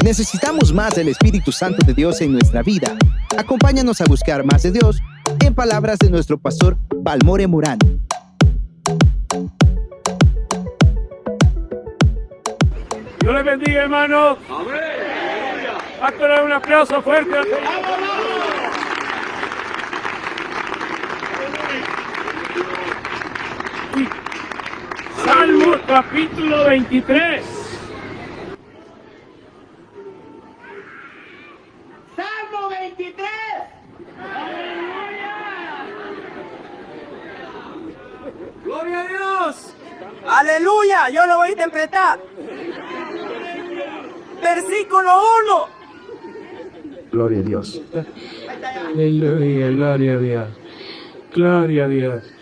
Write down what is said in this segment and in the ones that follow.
Necesitamos más del Espíritu Santo de Dios en nuestra vida. Acompáñanos a buscar más de Dios en palabras de nuestro pastor Balmore Morán. Dios les bendiga, hermanos. Hasta dar un aplauso fuerte. Salmo capítulo 23. Salmo 23. ¡Gloria a Dios! ¡Aleluya! Yo lo voy a interpretar. Versículo 1. Gloria a Dios. Aleluya, gloria a Dios. Gloria a Dios.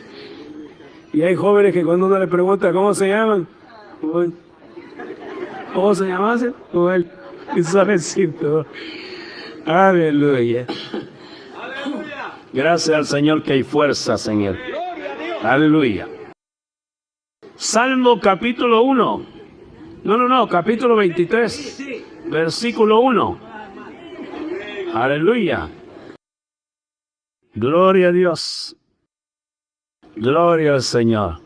Y hay jóvenes que cuando uno le pregunta cómo se llaman, ¿cómo se llamasen? Y saben decir todo. Aleluya. Gracias al Señor que hay fuerzas en Él. Aleluya. Salmo capítulo 1. No, capítulo 23. Versículo 1. Aleluya. Gloria a Dios. Gloria al Señor.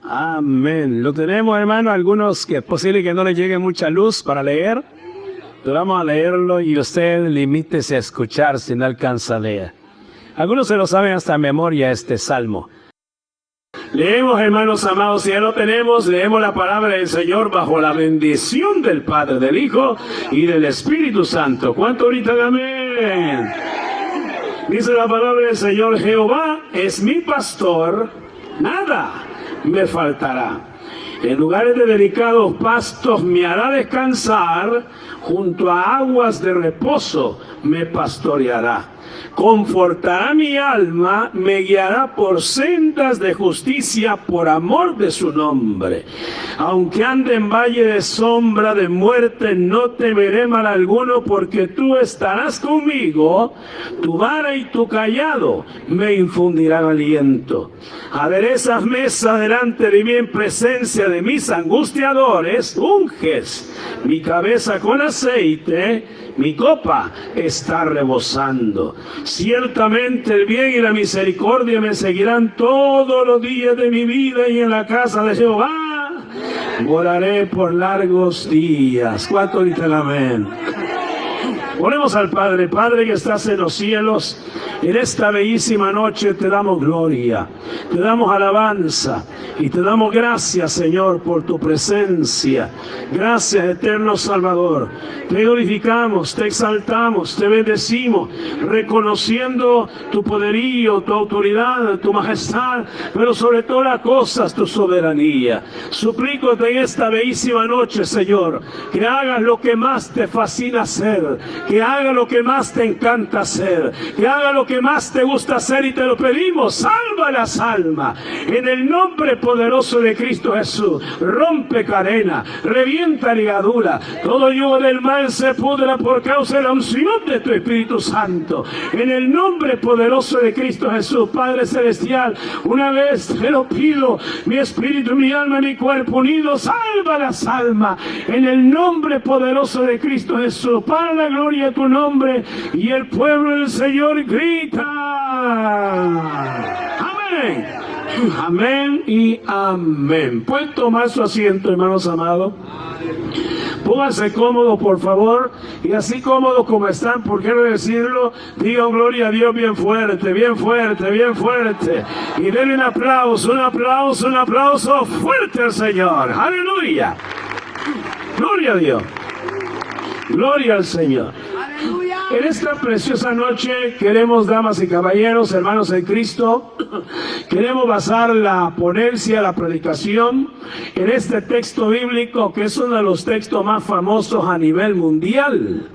Amén. Lo tenemos, hermano, algunos que es posible que no les llegue mucha luz para leer. Pero vamos a leerlo y usted limítese a escuchar si no alcanza a leer. Algunos se lo saben hasta en memoria este salmo. Leemos, hermanos amados, y ya lo tenemos, leemos la palabra del Señor bajo la bendición del Padre, del Hijo y del Espíritu Santo. ¿Cuánto ahorita? Amén. Dice la palabra del Señor: Jehová es mi pastor, nada me faltará. En lugares de delicados pastos me hará descansar, junto a aguas de reposo me pastoreará. Confortará mi alma, me guiará por sendas de justicia por amor de su nombre. Aunque ande en valle de sombra de muerte, no temeré mal alguno, porque tú estarás conmigo. Tu vara y tu cayado me infundirán aliento. Aderezas mesa delante de mí en presencia de mis angustiadores. Unges mi cabeza con aceite, mi copa está rebosando. Ciertamente el bien y la misericordia me seguirán todos los días de mi vida, y en la casa de Jehová moraré por largos días. ¿Cuánto dicen amén? Ponemos al Padre. Padre que estás en los cielos, en esta bellísima noche te damos gloria, te damos alabanza y te damos gracias, Señor, por tu presencia. Gracias, eterno Salvador. Te glorificamos, te exaltamos, te bendecimos, reconociendo tu poderío, tu autoridad, tu majestad, pero sobre todas las cosas tu soberanía. Suplícote en esta bellísima noche, Señor, que hagas lo que más te fascina hacer, que haga lo que más te encanta hacer, que haga lo que más te gusta hacer, y te lo pedimos. Salva las almas en el nombre poderoso de Cristo Jesús. Rompe cadena, revienta ligadura, todo yugo del mal se pudra por causa de la unción de tu Espíritu Santo, en el nombre poderoso de Cristo Jesús. Padre celestial, una vez te lo pido, mi espíritu, mi alma, mi cuerpo unidos, salva las almas en el nombre poderoso de Cristo Jesús, para la gloria de tu nombre. Y el pueblo del Señor grita: amén, amén y amén. Pueden tomar su asiento, hermanos amados. Pónganse cómodos, por favor, y así cómodos como están, ¿por qué no decirlo? Digan gloria a Dios bien fuerte, bien fuerte, bien fuerte. Y denle un aplauso, un aplauso, un aplauso fuerte al Señor. ¡Aleluya! ¡Gloria a Dios! ¡Gloria al Señor! En esta preciosa noche queremos, damas y caballeros, hermanos en Cristo, queremos basar la ponencia, la predicación, en este texto bíblico que es uno de los textos más famosos a nivel mundial.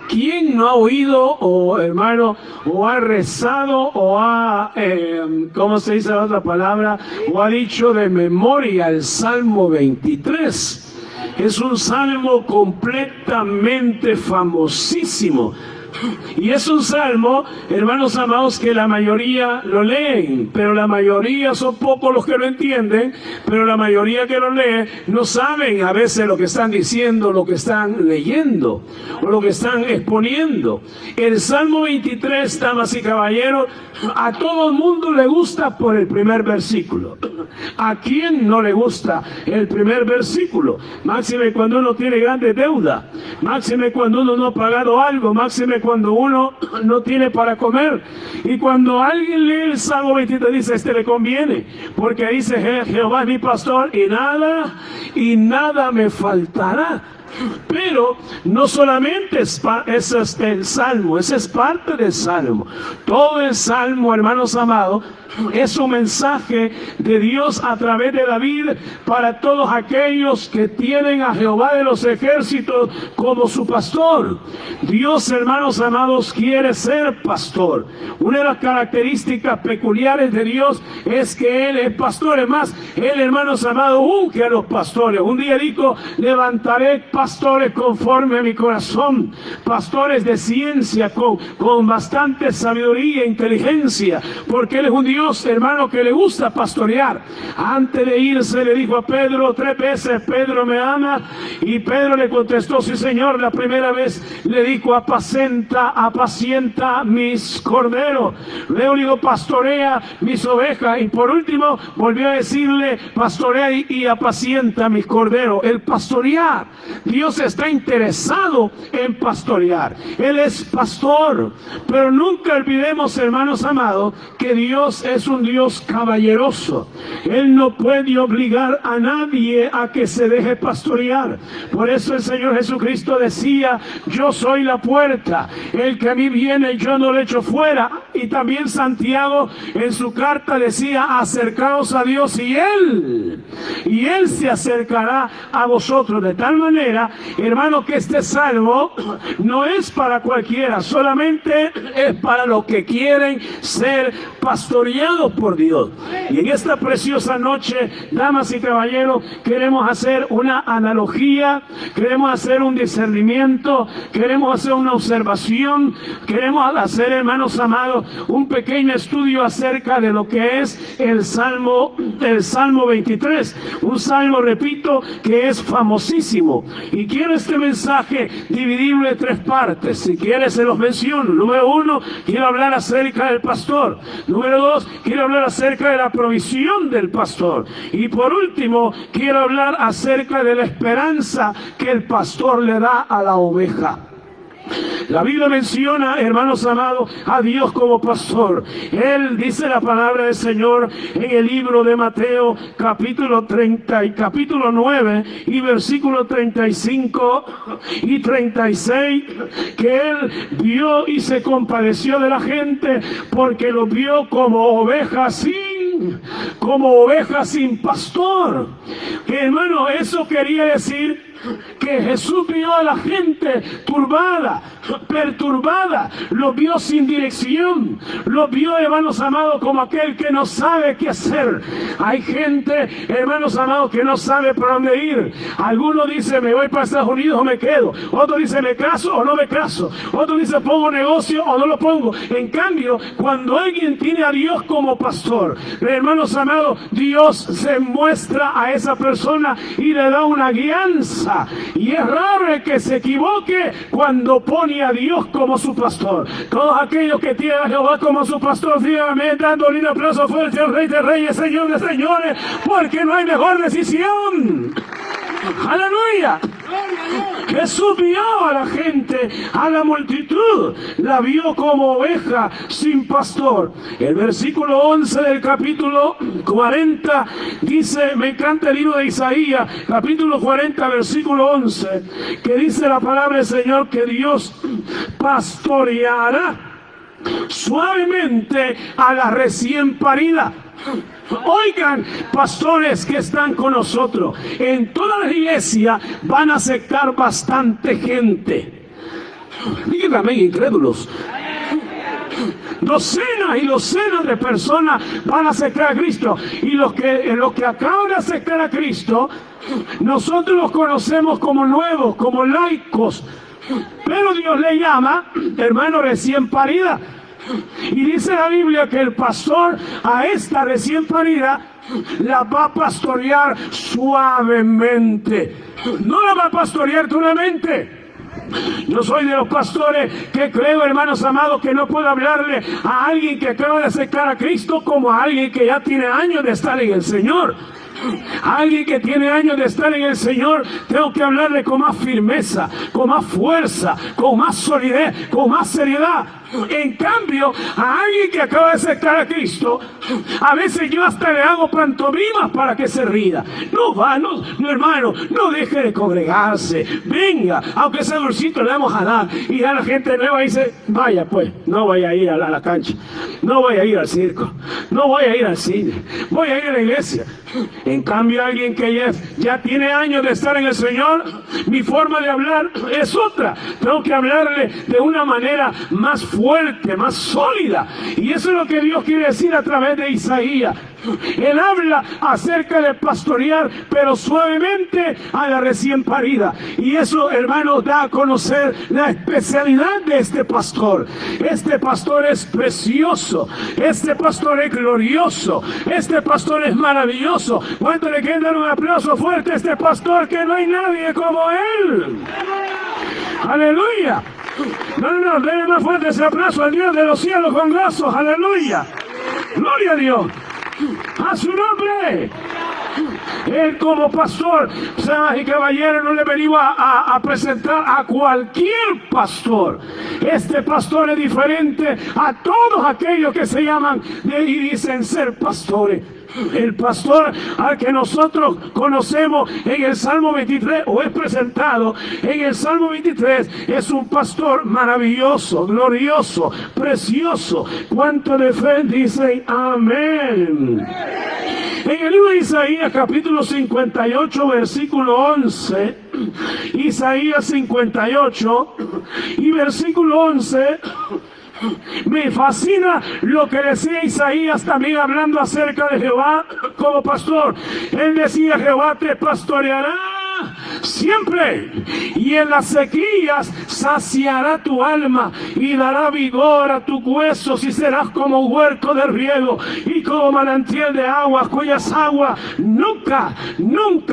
¿Quién no ha oído, o hermano, o ha rezado, o ha, ¿cómo se dice la otra palabra? O ha dicho de memoria el Salmo 23? Es un salmo completamente famosísimo. Y es un salmo, hermanos amados, que la mayoría lo leen, pero la mayoría son pocos los que lo entienden, pero la mayoría que lo lee no saben a veces lo que están diciendo, lo que están leyendo, o lo que están exponiendo. El Salmo 23, damas y caballeros, a todo el mundo le gusta por el primer versículo. ¿A quién no le gusta el primer versículo? Máxime cuando uno tiene grandes deudas, máxime cuando uno no ha pagado algo, máxime cuando uno no tiene para comer. Y cuando alguien lee el Salmo 23 dice, este le conviene, porque dice, Jehová es mi pastor y nada me faltará. Pero no solamente es el Salmo, ese es parte del Salmo. Todo el Salmo, hermanos amados, es un mensaje de Dios a través de David para todos aquellos que tienen a Jehová de los ejércitos como su pastor. Dios, hermanos amados, quiere ser pastor. Una de las características peculiares de Dios es que Él es pastor. Es más, Él, hermanos amados, unge a los pastores. Un día dijo, levantaré pastores conforme a mi corazón, pastores de ciencia, con bastante sabiduría e inteligencia, porque Él es un Dios, hermano, que le gusta pastorear. Antes de irse le dijo a Pedro 3 veces, Pedro, ¿me ama? Y Pedro le contestó, sí, Señor. La primera vez le dijo, apacienta mis corderos. Luego le dijo, pastorea mis ovejas. Y por último volvió a decirle, pastorea y apacienta mis corderos. El pastorear. Dios está interesado en pastorear. Él es pastor. Pero nunca olvidemos, hermanos amados, que Dios es un Dios caballeroso. Él no puede obligar a nadie a que se deje pastorear. Por eso el Señor Jesucristo decía, yo soy la puerta, el que a mí viene yo no le echo fuera. Y también Santiago en su carta decía, acercaos a Dios y Él se acercará a vosotros. De tal manera, hermano, que este salmo no es para cualquiera, solamente es para los que quieren ser pastoreados por Dios. Y en esta preciosa noche, damas y caballeros, queremos hacer una analogía, queremos hacer un discernimiento, queremos hacer una observación, queremos hacer, hermanos amados, un pequeño estudio acerca de lo que es el Salmo 23. Un salmo, repito, que es famosísimo. Y quiero este mensaje dividirlo en 3 partes. Si quieres se los menciono. Número 1, quiero hablar acerca del pastor. Número 2, quiero hablar acerca de la provisión del pastor. Y por último, quiero hablar acerca de la esperanza que el pastor le da a la oveja. La Biblia menciona, hermanos amados, a Dios como pastor. Él dice la palabra del Señor en el libro de Mateo, capítulo 9 y versículos 35 y 36, que Él vio y se compadeció de la gente porque lo vio como ovejas sin pastor. Que, hermano, eso quería decir que Jesús vio a la gente turbada, perturbada, lo vio sin dirección, lo vio, hermanos amados, como aquel que no sabe qué hacer. Hay gente, hermanos amados, que no sabe para dónde ir. Algunos dicen, me voy para Estados Unidos o me quedo. Otros dicen, me caso o no me caso. Otros dicen, pongo negocio o no lo pongo. En cambio, cuando alguien tiene a Dios como pastor, hermanos amados, Dios se muestra a esa persona y le da una guianza. Y es raro el que se equivoque cuando pone a Dios como su pastor. Todos aquellos que tienen a Jehová como su pastor, díganme, dándole un aplauso fuerte al Rey de Reyes, Señor de Señores, porque no hay mejor decisión. ¡Aleluya! Jesús vio a la gente, a la multitud, la vio como oveja sin pastor. El versículo 11 del capítulo 40 dice, me encanta el libro de Isaías, capítulo 40, versículo 11, que dice la palabra del Señor que Dios pastoreará suavemente a la recién parida. Oigan, pastores que están con nosotros, en toda la iglesia van a aceptar bastante gente. Díganme, incrédulos. Docenas y docenas de personas van a aceptar a Cristo. Y los que acaban de aceptar a Cristo, nosotros los conocemos como nuevos, como laicos, Pero Dios le llama, hermano, recién parida. Y dice la Biblia que el pastor a esta recién parida la va a pastorear suavemente. No la va a pastorear duramente. Yo soy de los pastores que creo, hermanos amados, que no puedo hablarle a alguien que acaba de aceptar a Cristo como a alguien que ya tiene años de estar en el Señor. Alguien que tiene años de estar en el Señor, tengo que hablarle con más firmeza, con más fuerza, con más solidez, con más seriedad. En cambio, a alguien que acaba de aceptar a Cristo, a veces yo hasta le hago pantomimas para que se ría. No va, no, hermano, no deje de congregarse. Venga, aunque sea dulcito, le vamos a dar. Y ya la gente nueva dice, vaya pues, no voy a ir a la cancha, no voy a ir al circo, no voy a ir al cine, voy a ir a la iglesia. En cambio, alguien que ya tiene años de estar en el Señor, mi forma de hablar es otra. Tengo que hablarle de una manera más fuerte, más sólida. Y eso es lo que Dios quiere decir a través de Isaías. Él habla acerca de pastorear, pero suavemente a la recién parida. Y eso, hermanos, da a conocer la especialidad de este pastor. Este pastor es precioso. Este pastor es glorioso. Este pastor es maravilloso. ¿Cuánto le quieren dar un aplauso fuerte a este pastor, que no hay nadie como él? ¡Aleluya! No, denle más fuerte ese aplauso al Dios de los cielos con brazos. ¡Aleluya! ¡Gloria a Dios! ¡A su nombre! Él como pastor, damas y caballeros, no le venimos a presentar a cualquier pastor. Este pastor es diferente a todos aquellos que se llaman y dicen ser pastores. El pastor al que nosotros conocemos en el Salmo 23, o es presentado en el Salmo 23, es un pastor maravilloso, glorioso, precioso. ¿Cuánto de fe dicen amén? En el libro de Isaías, capítulo 58, versículo 11, Isaías 58 y versículo 11, me fascina lo que decía Isaías también hablando acerca de Jehová como pastor. Él decía, Jehová te pastoreará siempre, y en las sequías saciará tu alma y dará vigor a tus huesos, y serás como huerto de riego y como manantial de aguas, cuyas aguas nunca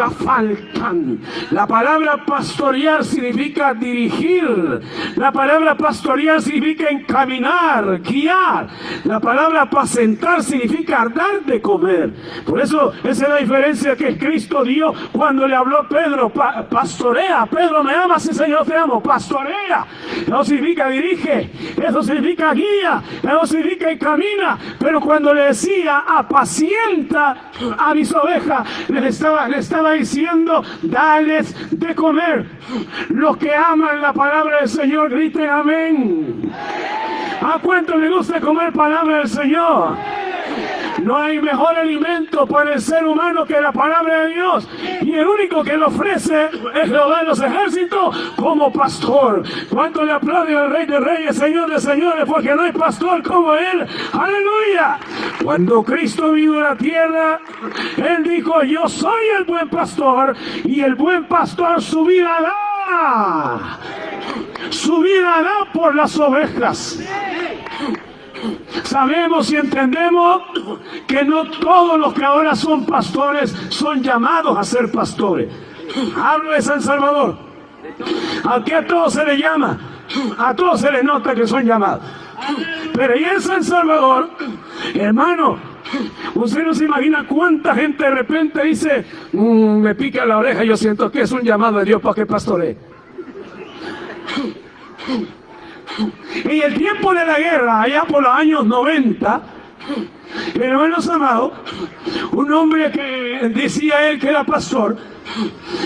faltan. La palabra pastorear significa dirigir. La palabra pastorear significa encaminar, guiar. La palabra apacentar significa dar de comer. Por eso esa es la diferencia que Cristo dio cuando le habló a Pedro. Pastorea, Pedro, ¿me amas? Sí, Señor, te amo. Pastorea. Eso significa dirige, eso significa guía, eso significa encamina. Pero cuando le decía apacienta a mis ovejas, le estaba diciendo, dales de comer. Los que aman la palabra del Señor, griten amén. ¿A cuánto le gusta comer palabra del Señor? No hay mejor alimento para el ser humano que la palabra de Dios. Y el único que lo ofrece es Jehová de los ejércitos como pastor. ¿Cuánto le aplaude al Rey de Reyes, Señor de Señores? Porque no hay pastor como Él. ¡Aleluya! Cuando Cristo vino a la tierra, Él dijo, yo soy el buen pastor, y el buen pastor su vida da. Su vida da por las ovejas. Sabemos y entendemos que no todos los que ahora son pastores son llamados a ser pastores. Hablo de San Salvador. Aquí a todos se les llama, a todos se les nota que son llamados. Pero ahí en San Salvador, hermano, usted no se imagina cuánta gente de repente dice, me pica la oreja, yo siento que es un llamado de Dios para que pastoree. En el tiempo de la guerra, allá por los años 90, hermanos amados, un hombre que decía él que era pastor,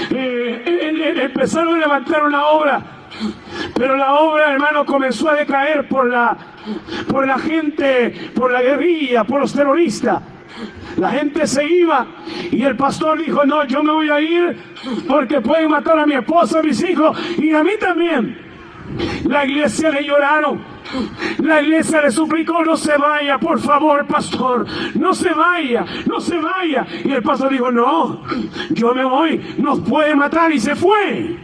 empezaron a levantar una obra, pero la obra, hermano, comenzó a decaer por la gente, por la guerrilla, por los terroristas. La gente se iba y el pastor dijo, no, yo me voy a ir porque pueden matar a mi esposa, a mis hijos y a mí también. La iglesia le lloraron, La iglesia le suplicó: no se vaya, por favor, pastor, no se vaya, no se vaya. Y el pastor dijo: no, yo me voy, nos puede matar, y se fue.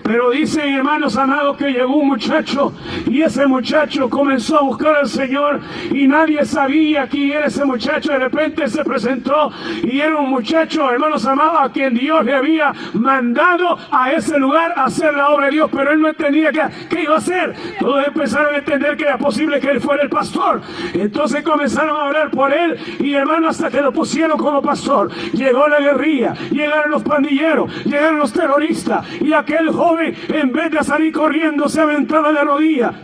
Pero dicen, hermanos amados, que llegó un muchacho, y ese muchacho comenzó a buscar al Señor, y nadie sabía quién era ese muchacho. De repente se presentó, y era un muchacho, hermanos amados, a quien Dios le había mandado a ese lugar a hacer la obra de Dios, pero él no entendía qué iba a hacer. Todos empezaron a entender que era posible que él fuera el pastor. Entonces comenzaron a orar por él, y hermano, hasta que lo pusieron como pastor. Llegó la guerrilla, llegaron los pandilleros, llegaron los terroristas, y aquel joven, en vez de salir corriendo, se aventaba de rodillas.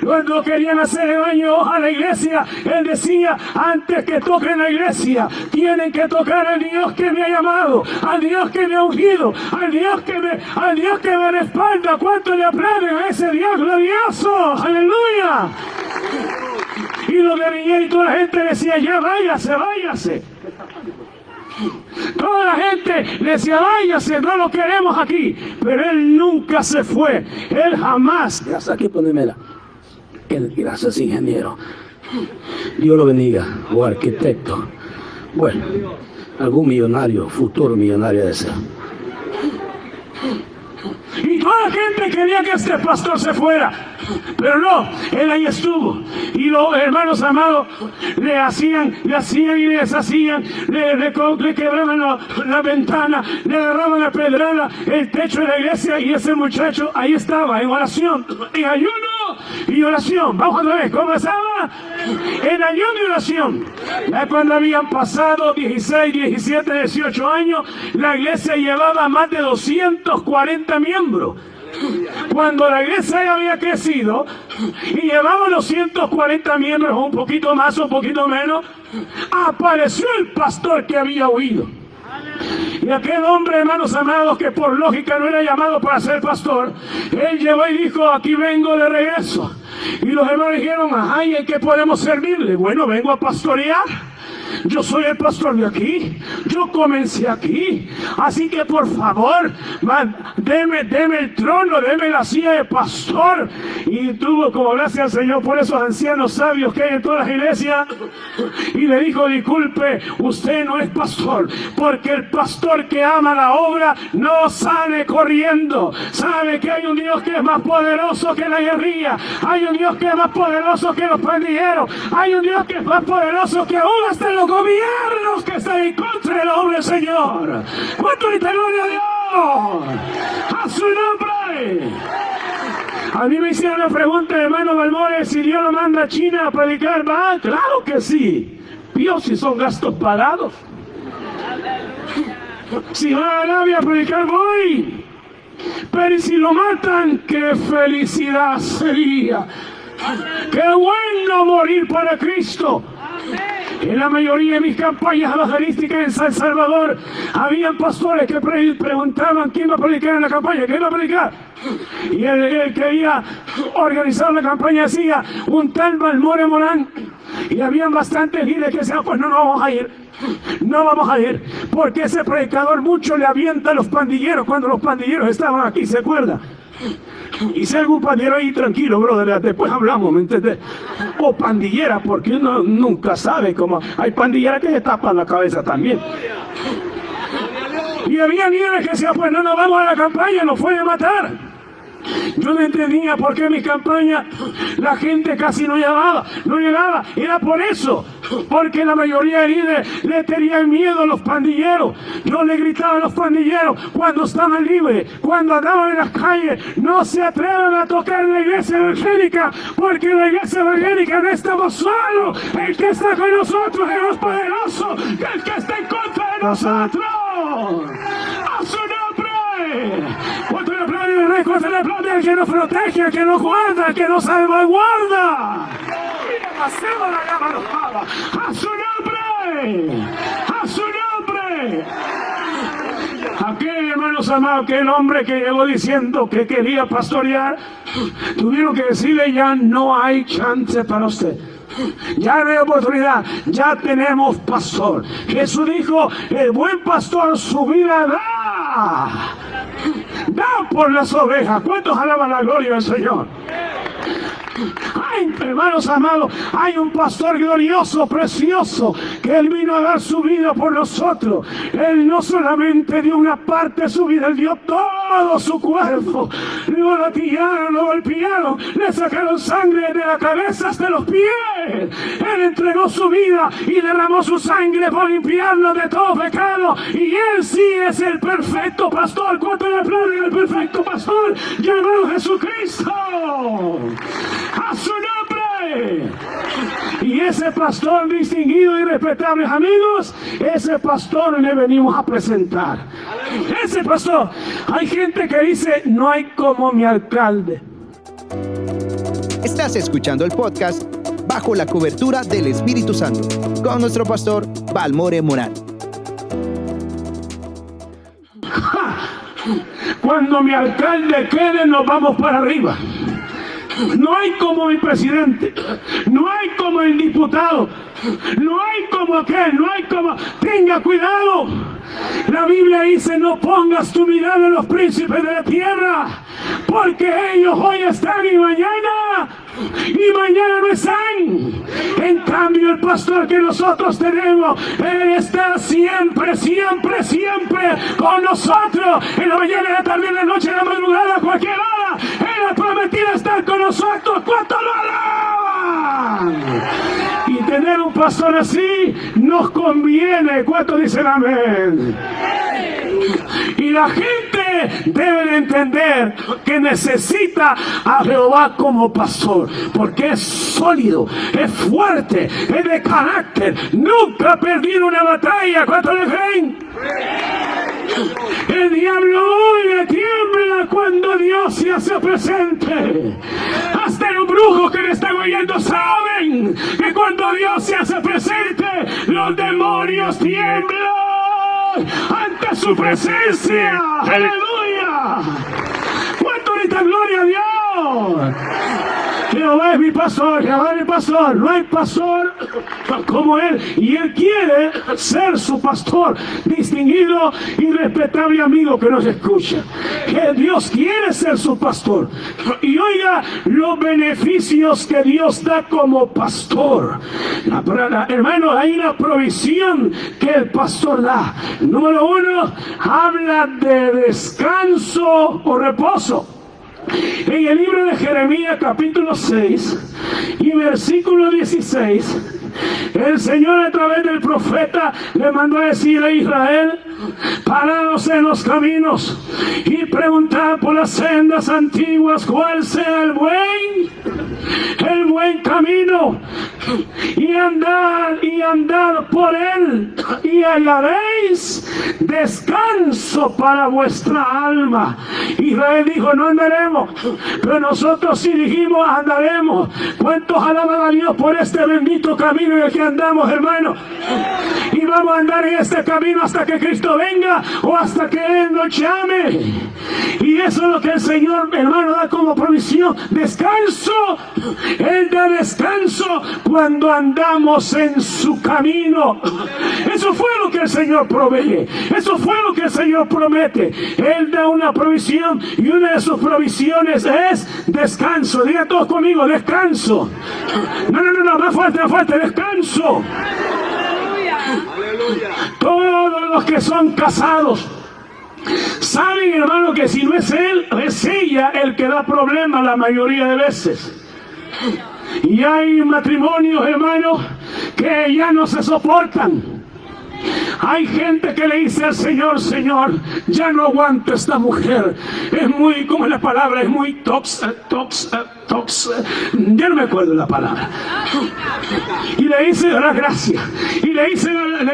Cuando querían hacer daño a la iglesia, él decía: antes que toquen la iglesia, tienen que tocar al Dios que me ha llamado, al Dios que me ha ungido, al Dios que me respalda. ¿Cuánto le aplauden a ese Dios glorioso? ¡Aleluya! Y los guerrilleros y toda la gente decía: ya váyase, váyase. Toda la gente le decía: váyase, no lo queremos aquí. Pero él nunca se fue, él jamás. Gracias, aquí ponémela. Gracias, ingeniero. Dios lo bendiga, o arquitecto. Bueno, algún millonario, futuro millonario de ser. Y toda la gente quería que este pastor se fuera, pero no, él ahí estuvo. Y los hermanos amados le hacían y le deshacían, le quebraban la ventana, le agarraban la pedrada, el techo de la iglesia, y ese muchacho ahí estaba, en oración, en ayuno y oración. Vamos otra vez, ¿cómo estaba? En ayuno y oración. Ya cuando habían pasado 16, 17, 18 años, la iglesia llevaba más de 240 miembros. Cuando la iglesia ya había crecido y llevaba 240 miembros, un poquito más o un poquito menos, apareció el pastor que había huido. Y aquel hombre, hermanos amados, que por lógica no era llamado para ser pastor, él llegó y dijo: aquí vengo de regreso. Y los hermanos dijeron: ajá, ¿y en qué podemos servirle? Bueno, vengo a pastorear. Yo soy el pastor de aquí, yo comencé aquí, así que por favor, deme el trono, deme la silla de pastor. Y tuvo, como gracias al Señor por esos ancianos sabios que hay en todas las iglesias, y le dijo: disculpe, usted no es pastor, porque el pastor que ama la obra no sale corriendo. Sabe que hay un Dios que es más poderoso que la guerrilla, hay un Dios que es más poderoso que los pandilleros, hay un Dios que es más poderoso que aún hasta los gobiernos que están en contra de la obra del Señor. ¿Cuánto le gloria a Dios? ¡A su nombre! A mí me hicieron la pregunta, hermano Balmores, si Dios lo manda a China a predicar, ¿va? Claro que sí. Dios, si son gastos pagados. Si va a Arabia a predicar, voy. Pero si lo matan, qué felicidad sería. Qué bueno morir para Cristo. En la mayoría de mis campañas evangelísticas en San Salvador, habían pastores que preguntaban quién va a predicar en la campaña, quién va a predicar. Y él quería organizar la campaña, decía un tal Balmores Morán. Y habían bastantes líderes que decían: pues no vamos a ir. No vamos a ir, porque ese predicador mucho le avienta a los pandilleros cuando los pandilleros estaban aquí, ¿se acuerda? Y si hay algún pandillero ahí, tranquilo, brother, después hablamos, ¿me entiendes? O pandillera, porque uno nunca sabe cómo. Hay pandilleras que se tapan la cabeza también. Y había líderes que decían: pues no nos vamos a la campaña, nos pueden matar. Yo no entendía por qué en mi campaña la gente casi no llegaba. Era por eso, porque la mayoría de líderes le tenían miedo a los pandilleros. Yo le gritaba a los pandilleros cuando estaban libres, cuando andaban en las calles: no se atrevan a tocar en la iglesia evangélica, porque en la iglesia evangélica no estamos solos. El que está con nosotros es más poderoso que el que está en contra de nosotros. ¡A su nombre! ¿Cuánto le aplaude el rey? ¿Cuánto le aplaude al que nos protege, al que nos guarda, al que nos salvaguarda? ¡Hacemos la llama enojada! ¡A su nombre! ¡A su nombre! Aquel, hermanos amados, aquel hombre que llegó diciendo que quería pastorear, tuvieron que decirle: ya no hay chance para usted. Ya no hay oportunidad, ya tenemos pastor. Jesús dijo: el buen pastor su vida da por las ovejas. ¿Cuántos alaban la gloria del Señor? Ay, hermanos amados, hay un pastor glorioso, precioso, que Él vino a dar su vida por nosotros. Él no solamente dio una parte de su vida, Él dio todo su cuerpo. Lo latillaron, lo golpearon, le sacaron sangre de la cabeza hasta los pies. Él entregó su vida y derramó su sangre por limpiarnos de todo pecado. Y Él sí es el perfecto pastor. ¿Cuánto le aplauden al perfecto pastor llamado Jesucristo? ¡A su nombre! Y ese pastor distinguido y respetable, amigos, ese pastor le venimos a presentar. Ese pastor, hay gente que dice, no hay como mi alcalde. Estás escuchando el podcast Bajo la Cobertura del Espíritu Santo con nuestro pastor Balmore Morán. Cuando mi alcalde quede, nos vamos para arriba. No hay como mi presidente, no hay como el diputado, no hay como aquel, no hay como... Tenga cuidado. La Biblia dice, no pongas tu mirada en los príncipes de la tierra, porque ellos hoy están y mañana no están. En cambio, el pastor que nosotros tenemos, Él está siempre, siempre, siempre con nosotros. En la mañana, en la tarde, en la noche, en la madrugada, a cualquier hora. Él ha prometido estar con nosotros. ¿Cuánto lo alaban? Y tener un pastor así nos conviene. ¿Cuánto dicen amén? Y la gente debe entender que necesita a Jehová como pastor, porque es sólido, es fuerte, es de carácter, nunca ha perdido una batalla. ¿Cuánto le creen? El diablo hoy tiembla cuando Dios se hace presente. Hasta los brujos que le están oyendo saben que cuando Dios se hace presente, los demonios tiemblan ante su presencia. ¡Aleluya! ¿Cuánto grita gloria a Dios? Jehová es mi pastor, Jehová es mi pastor. No hay pastor como Él. Y Él quiere ser su pastor, distinguido y respetable amigo que nos escucha. Que Dios quiere ser su pastor. Y oiga los beneficios que Dios da como pastor. Hermano, hay una provisión que el pastor da. Número 1, habla de descanso o reposo. En el libro de Jeremías capítulo 6 y versículo 16, el Señor a través del profeta le mandó a decir a Israel: parados en los caminos y preguntad por las sendas antiguas cuál sea el buen camino, y andad por él, y hallaréis descanso para vuestra alma. Israel dijo: no andaremos, pero nosotros sí dijimos: andaremos. ¿Cuántos alaban a Dios por este bendito camino en el que andamos, hermano? Y vamos a andar en este camino hasta que Cristo venga o hasta que Él nos llame. Y eso es lo que el Señor, hermano, da como provisión: descanso. Él da descanso cuando andamos en su camino. Eso fue lo que el Señor provee. Eso fue lo que el Señor promete. Él da una provisión, y una de sus provisiones es descanso. Digan todos conmigo: descanso. No, más fuerte, descanso. Todos los que son casados saben, hermano, que si no es él, es ella el que da problemas la mayoría de veces. Y hay matrimonios, hermano, que ya no se soportan. Hay gente que le dice al Señor: Señor, ya no aguanto esta mujer. Es muy, como es la palabra, es muy ya no me acuerdo la palabra. Y le dice la gracia. Y le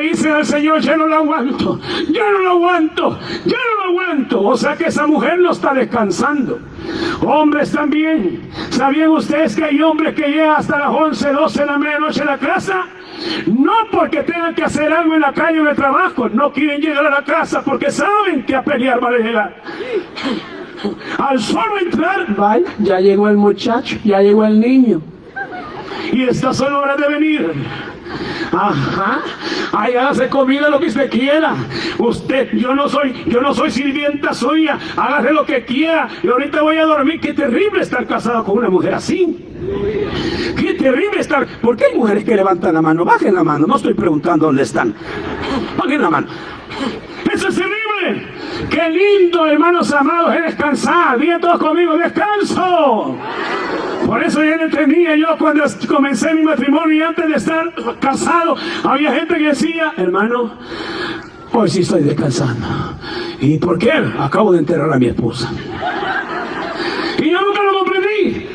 dice al Señor: ya no lo aguanto. O sea que esa mujer no está descansando. Hombres también. ¿Sabían ustedes que hay hombres que llegan hasta las 11, 12 de la medianoche a la casa? No porque tengan que hacer algo en la calle o en el trabajo. No quieren llegar a la casa porque saben que a pelear van a llegar. Al solo entrar, vaya, ya llegó el muchacho, ya llegó el niño. Y estas son horas de venir. Ajá, ahí hágase comida lo que usted quiera. Yo no soy sirvienta suya. Hágase lo que quiera. Y ahorita voy a dormir. Qué terrible estar casado con una mujer así. Qué terrible estar. ¿Por qué hay mujeres que levantan la mano? Bajen la mano, no estoy preguntando dónde están. Bajen la mano. Eso es terrible. Qué lindo, hermanos amados, es descansar. Digan todos conmigo, descanso. Por eso ya no entendía yo cuando comencé mi matrimonio y antes de estar casado, había gente que decía, hermano, hoy sí estoy descansando. ¿Y por qué? Acabo de enterrar a mi esposa. Y yo nunca lo comprendí.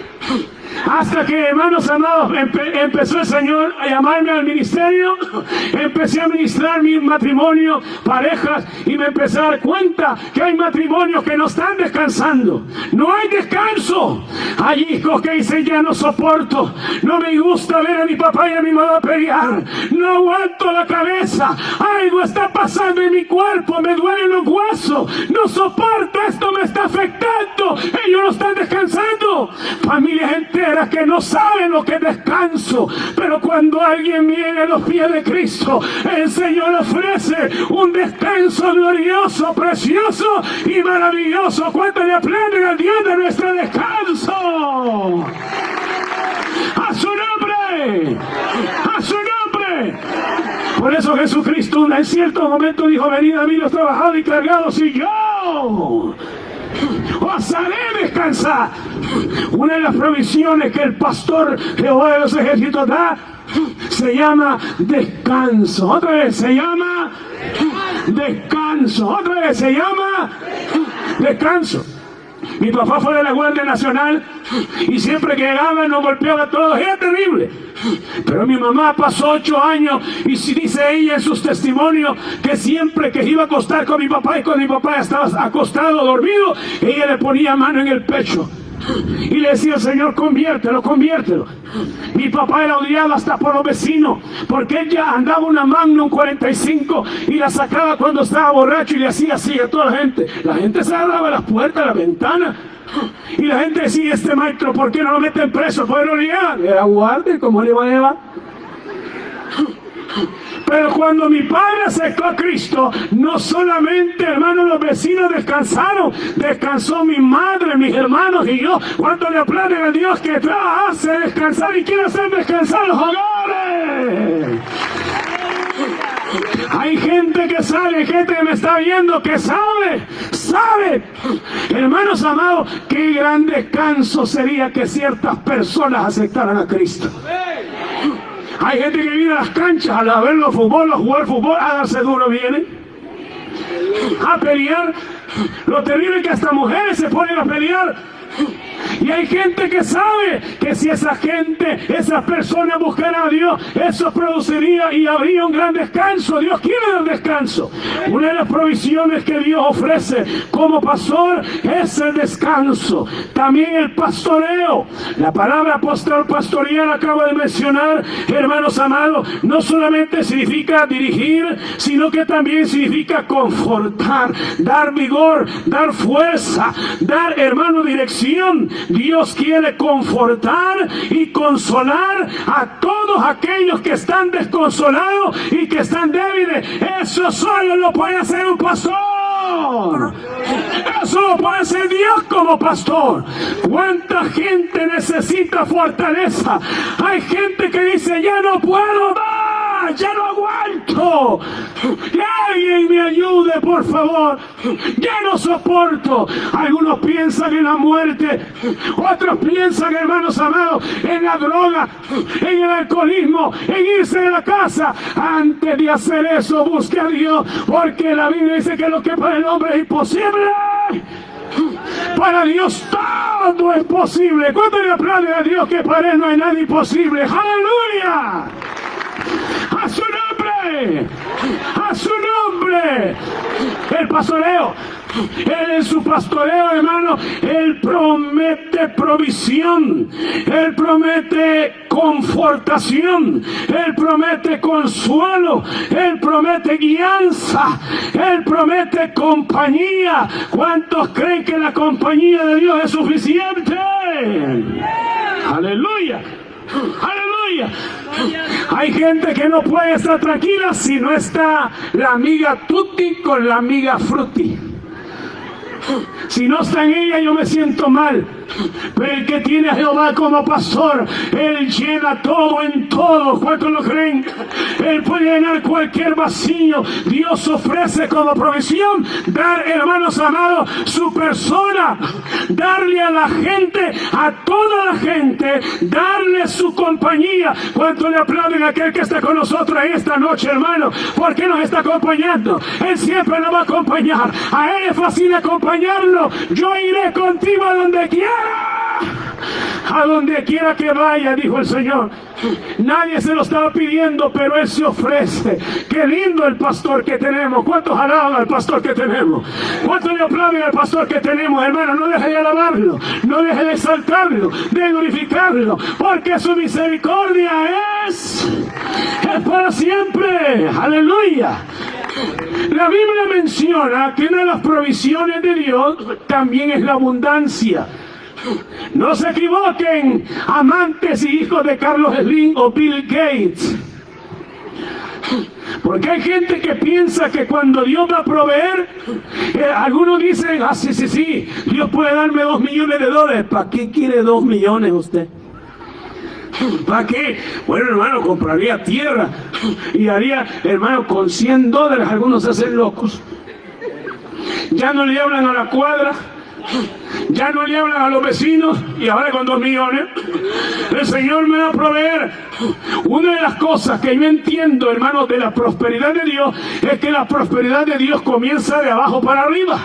Hasta que, hermanos amados, empezó el Señor a llamarme al ministerio, empecé a ministrar mi matrimonio, parejas, y me empecé a dar cuenta que hay matrimonios que no están descansando. No hay descanso. Hay hijos que dicen, ya no soporto, no me gusta ver a mi papá y a mi mamá pelear, no aguanto la cabeza, algo está pasando en mi cuerpo, me duelen los huesos, no soporto, esto me está afectando. Ellos no están descansando. Familias enteras que no saben lo que es descanso, pero cuando alguien viene a los pies de Cristo, el Señor ofrece un descanso glorioso, precioso y maravilloso. ¿Cuánto le aplauden al Dios de nuestro descanso? ¡A su nombre! ¡A su nombre! Por eso Jesucristo en cierto momento dijo, venid a mí los trabajados y cargados, y yo os haré descansar. Una de las provisiones que el pastor Jehová de los ejércitos da se llama descanso. Otra vez se llama descanso. Otra vez se llama descanso. Mi papá fue de la Guardia Nacional y siempre que llegaba nos golpeaba a todos. Era terrible. Pero mi mamá pasó 8 años y si dice ella en sus testimonios que siempre que iba a acostar con mi papá y cuando mi papá estaba acostado, dormido, ella le ponía mano en el pecho y le decía, Señor, conviértelo, conviértelo. Mi papá era odiado hasta por los vecinos porque ella andaba una Magnum 45 y la sacaba cuando estaba borracho y le hacía así a toda la gente. La gente se agarraba las puertas, las ventanas. Y la gente decía, este maestro, ¿por qué no lo meten preso? ¿Por qué no lo llevan? Era guardia, ¿cómo le iba a llevar? Pero cuando mi padre aceptó a Cristo, no solamente, hermanos, los vecinos descansaron, descansó mi madre, mis hermanos y yo. ¿Cuánto le aplauden a Dios que hace descansar y quiere hacer descansar los hogares? Hay gente que sabe, gente que me está viendo que sabe. Hermanos amados, qué gran descanso sería que ciertas personas aceptaran a Cristo. Hay gente que viene a las canchas a ver los fútbol, a jugar fútbol, a darse duro, vienen a pelear. Lo terrible es que hasta mujeres se ponen a pelear. Y hay gente que sabe que si esa gente, esas personas buscaran a Dios, eso produciría y habría un gran descanso. Dios quiere dar descanso. Una de las provisiones que Dios ofrece como pastor es el descanso. También el pastoreo. La palabra pastorear acabo de mencionar, hermanos amados, no solamente significa dirigir, sino que también significa confortar, dar vigor, dar fuerza, dar, hermano, dirección. Dios quiere confortar y consolar a todos aquellos que están desconsolados y que están débiles. Eso solo lo puede hacer un pastor. Eso lo puede hacer Dios como pastor. ¿Cuánta gente necesita fortaleza? Hay gente que dice, ya no puedo más, ya no aguanto. Que alguien me ayude, por favor. Ya no soporto. Algunos piensan en la muerte. Otros piensan, hermanos amados, en la droga, en el alcoholismo, en irse de la casa. Antes de hacer eso, busque a Dios, porque la Biblia dice que lo que para el hombre es imposible, para Dios todo es posible. ¿Cuánto le aplaude a Dios que para Él no hay nada imposible? ¡Aleluya! ¡A su nombre! ¡A su nombre! El pastoreo. Él en su pastoreo, hermano, Él promete provisión, Él promete confortación, Él promete consuelo, Él promete guianza, Él promete compañía. ¿Cuántos creen que la compañía de Dios es suficiente? ¡Aleluya! ¡Aleluya! Hay gente que no puede estar tranquila si no está la amiga Tutti con la amiga Frutti. Si no está en ella, yo me siento mal. Pero el que tiene a Jehová como pastor, Él llena todo en todo. ¿Cuántos lo creen? Él puede llenar cualquier vacío. Dios ofrece como provisión dar, hermanos amados, su persona, darle a la gente, a toda la gente, darle su compañía. ¿Cuánto le aplauden a aquel que está con nosotros esta noche, hermano? Porque nos está acompañando. Él siempre nos va a acompañar. A Él le fascina acompañarlo. Yo iré contigo a donde quiera. A donde quiera que vaya, dijo el Señor. Nadie se lo estaba pidiendo, pero Él se ofrece. Qué lindo el pastor que tenemos. ¿Cuántos alaban al pastor que tenemos? ¿Cuántos le aplauden al pastor que tenemos, hermano? No deje de alabarlo, no deje de exaltarlo, de glorificarlo, porque su misericordia es para siempre. Aleluya. La Biblia menciona que una de las provisiones de Dios también es la abundancia. No se equivoquen, amantes y hijos de Carlos Slim o Bill Gates. Porque hay gente que piensa que cuando Dios va a proveer, algunos dicen, sí, Dios puede darme $2 millones. ¿Para qué quiere 2 millones usted? ¿Para qué? Bueno, hermano, compraría tierra y haría, hermano, con $100. Algunos se hacen locos. Ya no le hablan a la cuadra. Ya no le hablan a los vecinos y ahora con 2 millones. El Señor me va a proveer. Una de las cosas que yo entiendo, hermanos, de la prosperidad de Dios es que la prosperidad de Dios comienza de abajo para arriba.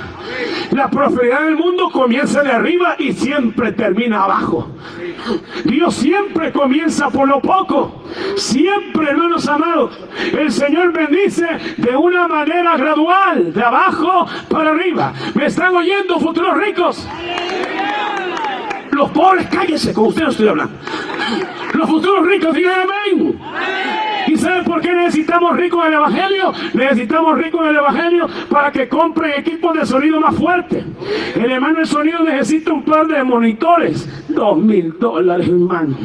La prosperidad del mundo comienza de arriba y siempre termina abajo. Dios siempre comienza por lo poco. Siempre, hermanos amados, el Señor bendice de una manera gradual, de abajo para arriba. ¿Me están oyendo, futuros ricos? Los pobres, cállense, con ustedes no estoy hablando. Los futuros ricos, digan amén. ¿Y saben por qué necesitamos ricos en el Evangelio? Necesitamos ricos en el Evangelio para que compren equipos de sonido más fuertes. El hermano de sonido necesita un par de monitores. $2,000, hermano.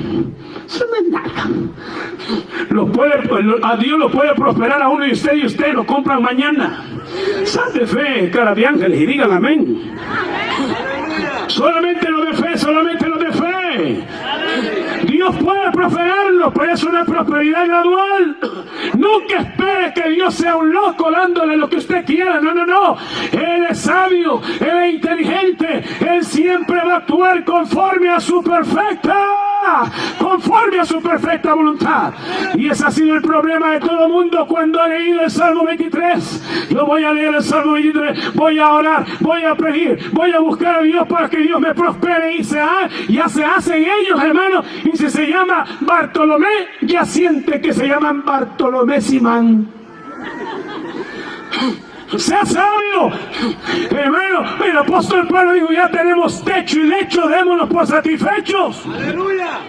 Eso no es nada. A Dios lo puede prosperar a uno y usted lo compran mañana. Sante fe, cara de ángeles, y digan amén. Solamente lo de fe, solamente lo de fe. Dios puede prosperarlo, pero es una prosperidad gradual. Nunca espere que Dios sea un loco dándole lo que usted quiera. No. Él es sabio, Él es inteligente. Él siempre va a actuar conforme a su perfecta voluntad. Y ese ha sido el problema de todo el mundo cuando ha leído el Salmo 23. Yo voy a leer el Salmo 23, voy a orar, voy a pedir, voy a buscar a Dios para que Dios me prospere. Y ya se hacen ellos, hermanos. Y si se llama Bartolomé, ya siente que se llaman Bartolomé Simán. Sea sabio, hermano. El apóstol Pablo dijo: ya tenemos techo y lecho, démonos por satisfechos. ¡Aleluya!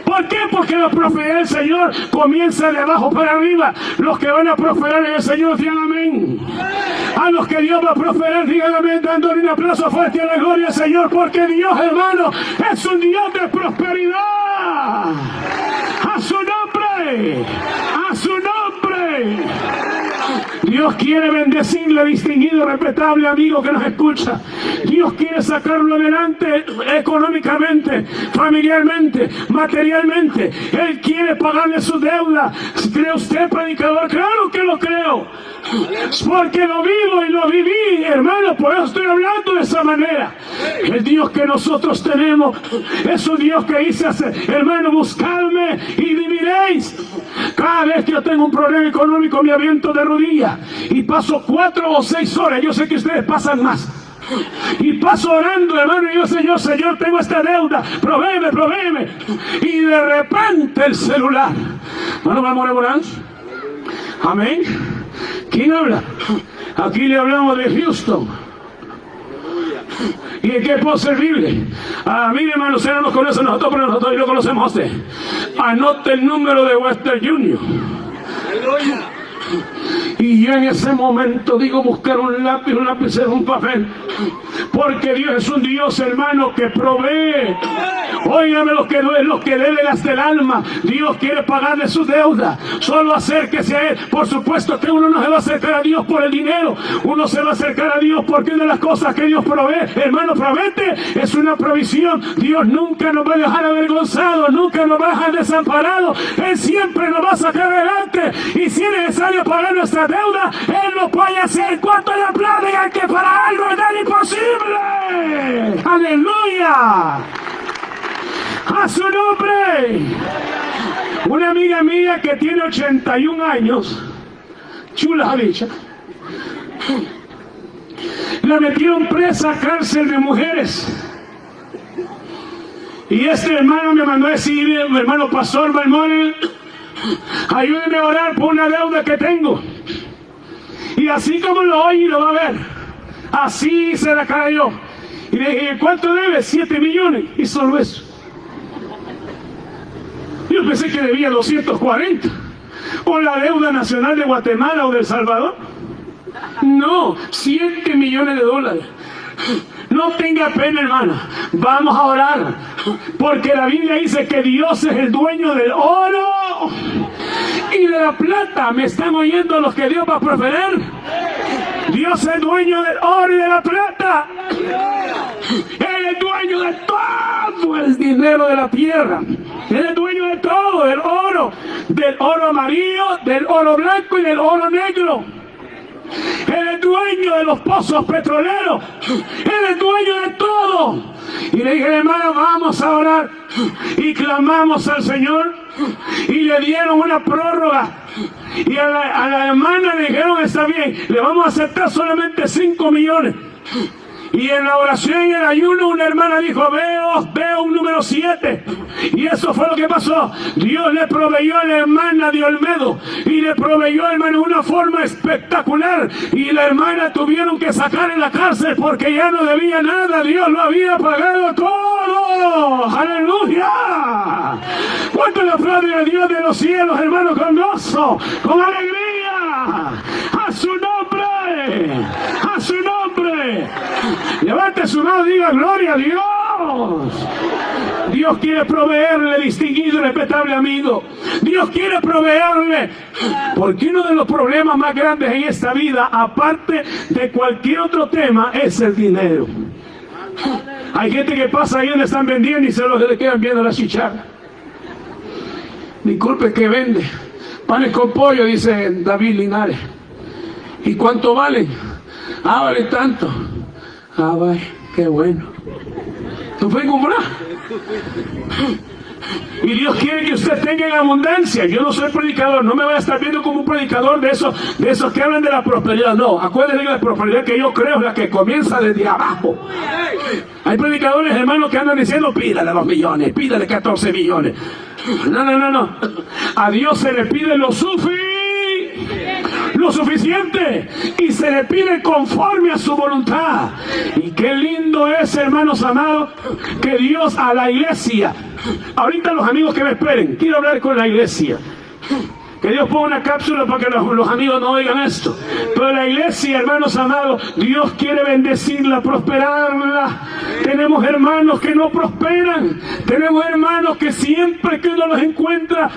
¿Por qué? Porque la prosperidad del Señor comienza de abajo para arriba. Los que van a prosperar en el Señor digan amén. A los que Dios va a prosperar digan amén, dándole un aplauso fuerte a la gloria del Señor, porque Dios, hermano, es un Dios de prosperidad. A su nombre, a su nombre. Dios quiere bendecirle, distinguido, respetable amigo que nos escucha. Dios quiere sacarlo adelante económicamente, familiarmente, materialmente. Él quiere pagarle su deuda. ¿Cree usted, predicador? Claro que lo creo. Porque lo vivo y lo viví, hermano. Por eso estoy hablando de esa manera. El Dios que nosotros tenemos es un Dios que dice, hermano, buscadme y viviréis. Cada vez que yo tengo un problema económico me aviento de rodillas y paso 4 o 6 horas. Yo sé que ustedes pasan más. Y paso orando, hermano, y yo, Señor, tengo esta deuda, provéeme. Y de repente el celular. Bueno, vamos a orar. Amén. ¿Quién habla? Aquí le hablamos de Houston. ¿Y en qué puedo servirle? Mire, hermano, usted no nos conoce a nosotros, pero nosotros lo conocemos a usted. Anote el número de Western Union. Y yo en ese momento digo, buscar un lápiz, un lapicero, un papel. Porque Dios es un Dios, hermano, que provee. Óigame, los que deben hasta el alma, Dios quiere pagarle su deuda. Solo acérquese a Él. Por supuesto que uno no se va a acercar a Dios por el dinero. Uno se va a acercar a Dios porque una de las cosas que Dios provee, hermano, promete, es una provisión. Dios nunca nos va a dejar avergonzados, nunca nos va a dejar desamparados. Él siempre nos va a sacar adelante. Y si es necesario pagar nuestra deuda, Él lo puede hacer. ¿Cuánto le aplauden que para algo es tan imposible? ¡Aleluya! ¡A su nombre! Una amiga mía que tiene 81 años, chula bicha, la metieron presa a cárcel de mujeres. Y este hermano me mandó a decir, mi hermano pastor Balmón, ayúdeme a orar por una deuda que tengo. Y así como lo oye y lo va a ver, así se la cayó. Y le dije, ¿cuánto debe? 7 millones. Y solo eso. Yo pensé que debía 240. ¿O la deuda nacional de Guatemala o de El Salvador? No, 7 millones de dólares. No tenga pena, hermana. Vamos a orar. Porque la Biblia dice que Dios es el dueño del oro y de la plata. ¿Me están oyendo los que Dios va a proveer? Dios es el dueño del oro y de la plata. Él es el dueño de todo el dinero de la tierra. Él es el dueño de todo, del oro amarillo, del oro blanco y del oro negro. Él es dueño de los pozos petroleros. Él es dueño de todo. Y le dije, hermano, vamos a orar. Y clamamos al Señor. Y le dieron una prórroga. Y a la hermana le dijeron, está bien, le vamos a aceptar solamente 5 millones. Y en la oración y el ayuno una hermana dijo, veo un número 7. Y eso fue lo que pasó. Dios le proveyó a la hermana de Olmedo. Y le proveyó, hermano, una forma espectacular. Y la hermana tuvieron que sacar en la cárcel porque ya no debía nada. Dios lo había pagado todo. ¡Aleluya! ¿Cuánto le aplauden a Dios de los cielos, hermano, con gozo, con alegría? ¡A su nombre! ¡A su nombre! Levante su mano y diga gloria a Dios. Dios quiere proveerle, distinguido y respetable amigo. Dios quiere proveerle. Porque uno de los problemas más grandes en esta vida, aparte de cualquier otro tema, es el dinero. Hay gente que pasa ahí donde están vendiendo y se le quedan viendo la chicharra. Disculpe, ¿qué vende? Panes con pollo, dice David Linares. ¿Y cuánto valen? Ah, vale tanto. Ah, vaya, qué bueno. ¿Tú puedes comprar? Y Dios quiere que usted tenga en abundancia. Yo no soy predicador, no me voy a estar viendo como un predicador de esos que hablan de la prosperidad. No, acuérdense que la prosperidad que yo creo es la que comienza desde abajo. Hay predicadores, hermanos, que andan diciendo, pídale 2 millones, pídale 14 millones. No. A Dios se le pide lo suficiente y se le pide conforme a su voluntad. Y qué lindo es, hermanos amados, que Dios a la iglesia, ahorita los amigos que me esperen, quiero hablar con la iglesia, que Dios ponga una cápsula para que los amigos no oigan esto, pero la iglesia, hermanos amados, Dios quiere bendecirla, prosperarla. Tenemos hermanos que no prosperan, tenemos hermanos que siempre que uno los encuentra,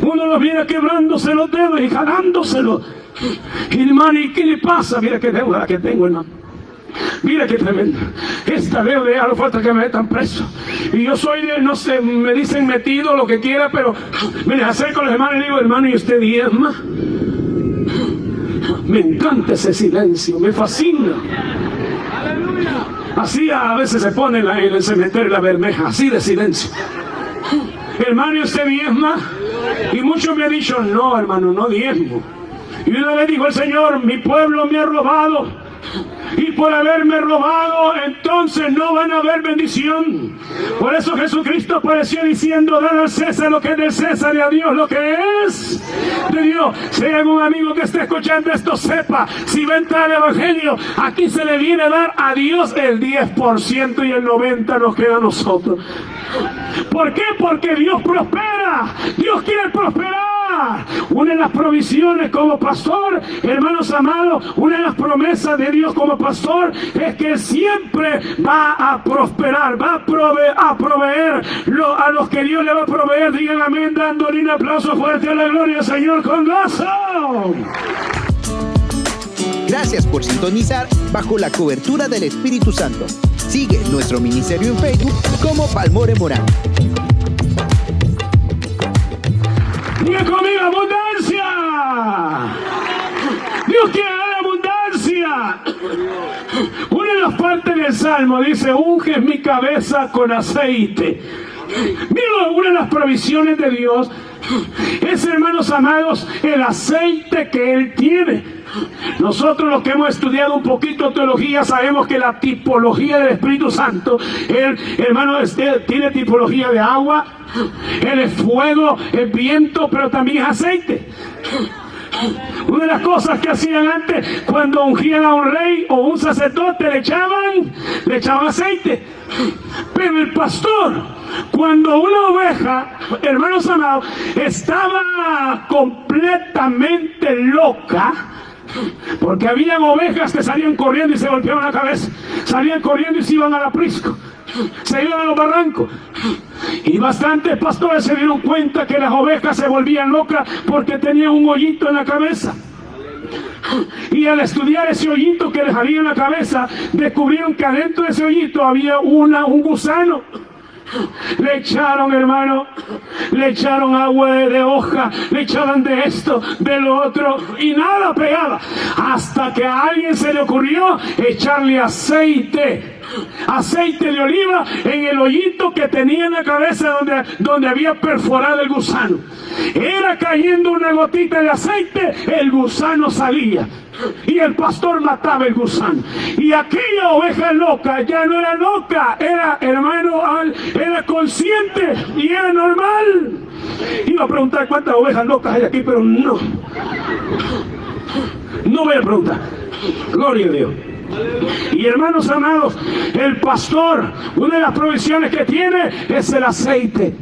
uno los viene quebrándose los dedos y jalándoselos. Y hermano, ¿y qué le pasa? Mira qué deuda que tengo, hermano. Mira qué tremenda. Esta deuda ya no falta que me metan preso. Y yo soy de, no sé, me dicen metido, lo que quiera, pero me acerco a los hermanos y digo, hermano, ¿y usted diezma? Me encanta ese silencio, me fascina. Así a veces se pone en el cementerio la bermeja, así de silencio. Hermano, ¿y usted diezma? Y muchos me han dicho, no, hermano, no diezmo. Y una vez dijo el Señor, mi pueblo me ha robado, y por haberme robado, entonces no van a haber bendición. Por eso Jesucristo apareció diciendo, dad al César lo que es del César y a Dios lo que es de Dios. Si hay algún amigo que esté escuchando esto, sepa, si va a entrar al Evangelio, aquí se le viene a dar a Dios el 10% y el 90% nos queda a nosotros. ¿Por qué? Porque Dios prospera. Dios quiere prosperar. Una de las provisiones como pastor, hermanos amados, una de las promesas de Dios como pastor es que siempre va a prosperar, va a proveer a los que Dios le va a proveer. Digan amén, dándole un aplauso fuerte a la gloria del Señor con gozo. Gracias por sintonizar Bajo la Cobertura del Espíritu Santo. Sigue nuestro ministerio en Facebook como Palmore Morán. Diga conmigo, abundancia. Dios quiere dar abundancia. Una de las partes del Salmo dice: unges mi cabeza con aceite. Mira, una de las provisiones de Dios es, hermanos amados, el aceite que Él tiene. Nosotros los que hemos estudiado un poquito teología sabemos que la tipología del Espíritu Santo, Él, hermano, tiene tipología de agua, Él es fuego, es viento, pero también es aceite. Una de las cosas que hacían antes, cuando ungían a un rey o un sacerdote, le echaban aceite. Pero el pastor, cuando una oveja, hermanos amados, estaba completamente loca, porque habían ovejas que salían corriendo y se golpeaban la cabeza, salían corriendo y se iban al aprisco, se iban a los barrancos. Y bastantes pastores se dieron cuenta que las ovejas se volvían locas porque tenían un hoyito en la cabeza. Y al estudiar ese hoyito que les había en la cabeza, descubrieron que adentro de ese hoyito había un gusano. Le echaron, hermano, le echaron agua de hoja, le echaban de esto, de lo otro, y nada pegaba. Hasta que a alguien se le ocurrió echarle aceite de oliva en el hoyito que tenía en la cabeza donde había perforado el gusano. Era cayendo una gotita de aceite, el gusano salía. Y el pastor mataba el gusano. Y aquella oveja loca ya no era loca, era, hermano, era consciente y era normal. Iba a preguntar cuántas ovejas locas hay aquí, pero no voy a preguntar. Gloria a Dios. Y hermanos amados, el pastor, una de las provisiones que tiene es el aceite.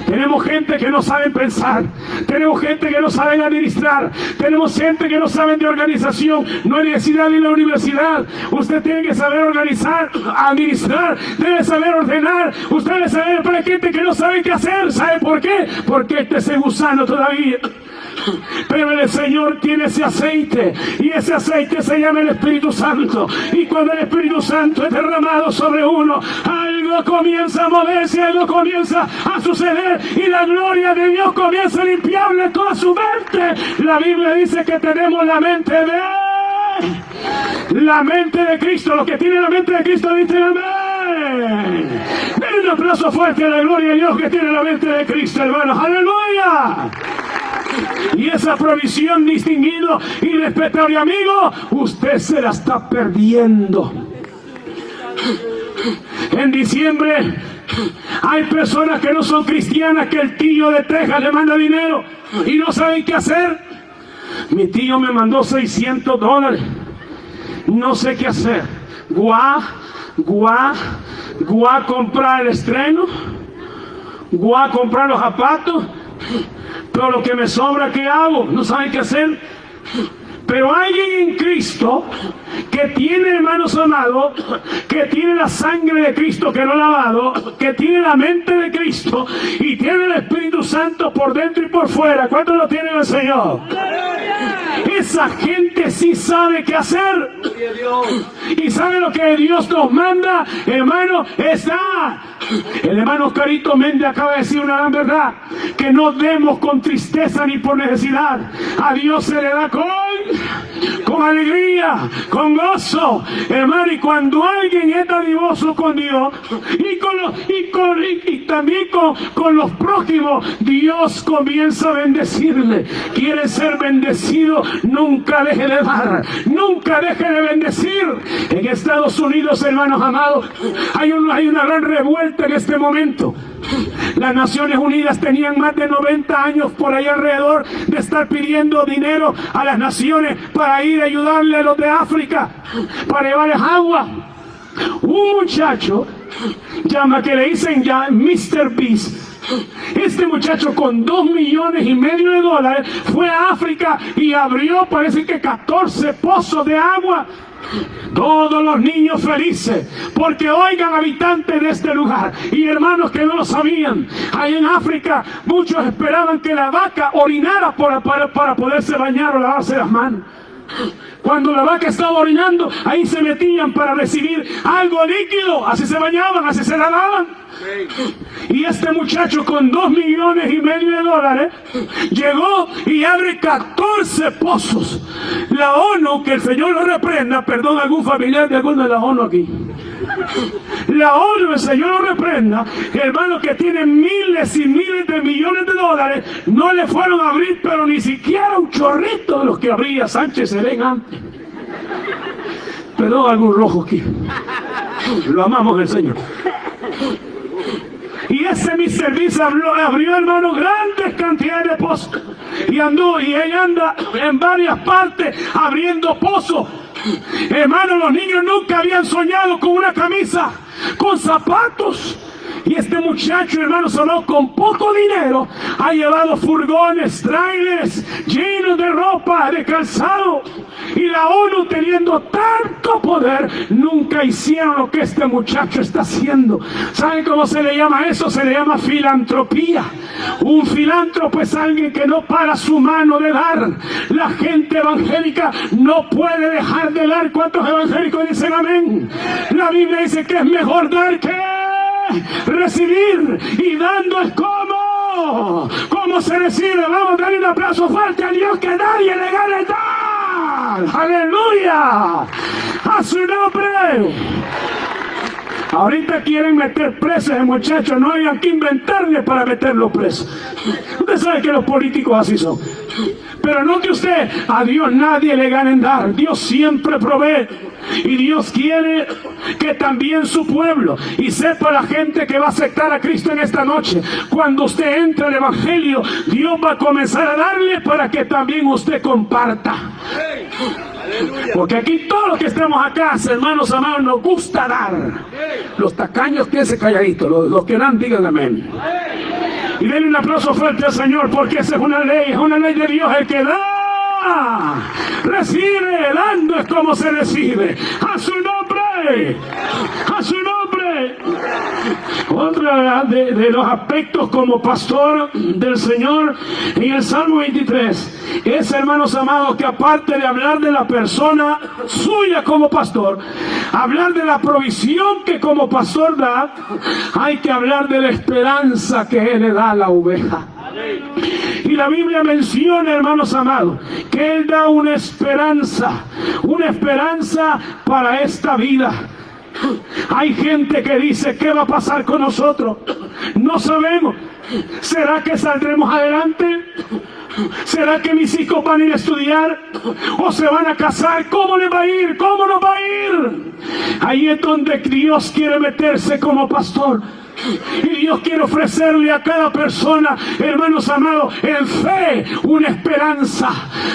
Tenemos gente que no sabe pensar, tenemos gente que no sabe administrar, tenemos gente que no sabe de organización. No hay necesidad de ir a la universidad. Usted tiene que saber organizar, administrar, debe saber ordenar. Usted debe saber, pero hay gente que no sabe qué hacer. ¿Sabe por qué? Porque este es gusano todavía. Pero el Señor tiene ese aceite, y ese aceite se llama el Espíritu Santo. Y cuando el Espíritu Santo es derramado sobre uno, algo comienza a moverse, algo comienza a suceder, y la gloria de Dios comienza a limpiarle toda su mente. La Biblia dice que tenemos la mente de Cristo. Los que tienen la mente de Cristo dicen amén. Denle un aplauso fuerte a la gloria de Dios que tiene la mente de Cristo, hermanos. ¡Aleluya! Y esa provisión, distinguido y respetable amigo, usted se la está perdiendo. En diciembre hay personas que no son cristianas, que el tío de Texas le manda dinero y no saben qué hacer. Mi tío me mandó $600. No sé qué hacer. Comprar el estreno, comprar los zapatos. Pero lo que me sobra, ¿qué hago? No saben qué hacer. Pero alguien en Cristo que tiene, hermanos amados, que tiene la sangre de Cristo que no ha lavado, que tiene la mente de Cristo y tiene el Espíritu Santo por dentro y por fuera. ¿Cuántos lo tiene el Señor? Esa gente sí sabe qué hacer. Y sabe lo que Dios nos manda, hermano, está. El hermano Oscarito Méndez acaba de decir una gran verdad: que no demos con tristeza ni por necesidad. A Dios se le da con alegría, con gozo, hermano. Y cuando alguien es dadivoso con Dios y también con los prójimos, Dios comienza a bendecirle. Quiere ser bendecido, nunca deje de dar, nunca deje de bendecir. En Estados Unidos, hermanos amados, hay una gran revuelta en este momento. Las Naciones Unidas tenían más de 90 años por ahí alrededor de estar pidiendo dinero a las naciones para ir a ayudarle a los de África, para llevarles agua. Un muchacho que le dicen ya Mr. Beast, Este muchacho con $2,5 millones fue a África y abrió, parece que 14 pozos de agua. Todos los niños felices, porque oigan, habitantes de este lugar y hermanos que no lo sabían, ahí en África muchos esperaban que la vaca orinara para poderse bañar o lavarse las manos. Cuando la vaca estaba orinando, ahí se metían para recibir algo líquido, así se bañaban, así se lavaban. Y este muchacho con $2,5 millones llegó y abre 14 pozos. La ONU, que el Señor lo reprenda, perdón, algún familiar de alguno de la ONU aquí. La ONU, el Señor lo reprenda, hermanos que tienen miles y miles de millones de dólares, no le fueron a abrir, pero ni siquiera un chorrito de los que abría Sánchez Serén antes. Perdón, algún rojo aquí. Lo amamos el Señor. Y ese mi servicio abrió, hermano, grandes cantidades de pozos. Y ella anda en varias partes abriendo pozos. Hermano, los niños nunca habían soñado con una camisa, con zapatos. Y este muchacho, hermano, solo con poco dinero ha llevado furgones, trailers llenos de ropa, de calzado. Y la ONU, teniendo tanto poder, nunca hicieron lo que este muchacho está haciendo. ¿Saben cómo se le llama eso? Se le llama filantropía. Un filántropo es alguien que no para su mano de dar. La gente evangélica no puede dejar de dar. ¿Cuántos evangélicos dicen amén? La Biblia dice que es mejor dar que recibir, y dando es como se recibe. Vamos a darle un aplauso fuerte a Dios, que nadie le gane dar. Aleluya, a su nombre. Ahorita quieren meter presos a muchachos, no hayan que inventarle para meterlo preso. Usted sabe que los políticos así son. Pero no que usted, a Dios nadie le gane en dar. Dios siempre provee. Y Dios quiere que también su pueblo, y sepa la gente que va a aceptar a Cristo en esta noche, cuando usted entre al Evangelio, Dios va a comenzar a darle para que también usted comparta. Porque aquí todos los que estamos acá, hermanos amados, nos gusta dar. Los tacaños quédense calladitos, los que dan digan amén. Y denle un aplauso fuerte al Señor, porque esa es una ley de Dios. El que da, recibe, dando es como se recibe. A su nombre, a su nombre. Otra de los aspectos como pastor del Señor en el Salmo 23 es, hermanos amados, que aparte de hablar de la persona suya como pastor, hablar de la provisión que como pastor da, hay que hablar de la esperanza que Él le da a la oveja. Y la Biblia menciona, hermanos amados, que Él da una esperanza para esta vida. Hay gente que dice, ¿qué va a pasar con nosotros? No sabemos. ¿Será que saldremos adelante? ¿Será que mis hijos van a ir a estudiar? ¿O se van a casar? ¿Cómo les va a ir? ¿Cómo nos va a ir? Ahí es donde Dios quiere meterse como pastor. Y Dios quiere ofrecerle a cada persona, hermanos amados, en fe, una esperanza.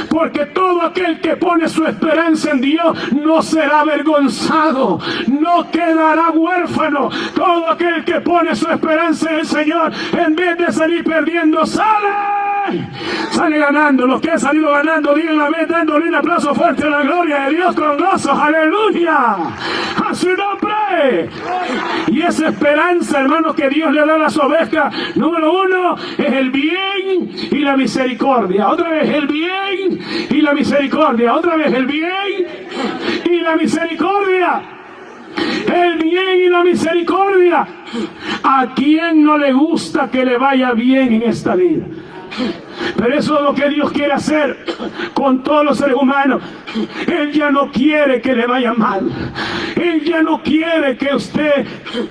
Porque todo aquel que pone su esperanza en Dios no será avergonzado, no quedará huérfano. Todo aquel que pone su esperanza en el Señor, en vez de salir perdiendo, sale ganando. Los que han salido ganando, digan amén, dándole un aplauso fuerte a la gloria de Dios con gozo. Aleluya, a su nombre. Y esa esperanza, hermanos, que Dios le da a las ovejas, número uno, es el bien y la misericordia. Otra vez el bien y la misericordia. Otra vez el bien y la misericordia. El bien y la misericordia. ¿A quién no le gusta que le vaya bien en esta vida? Pero eso es lo que Dios quiere hacer con todos los seres humanos. Él ya no quiere que le vaya mal. Él ya no quiere que usted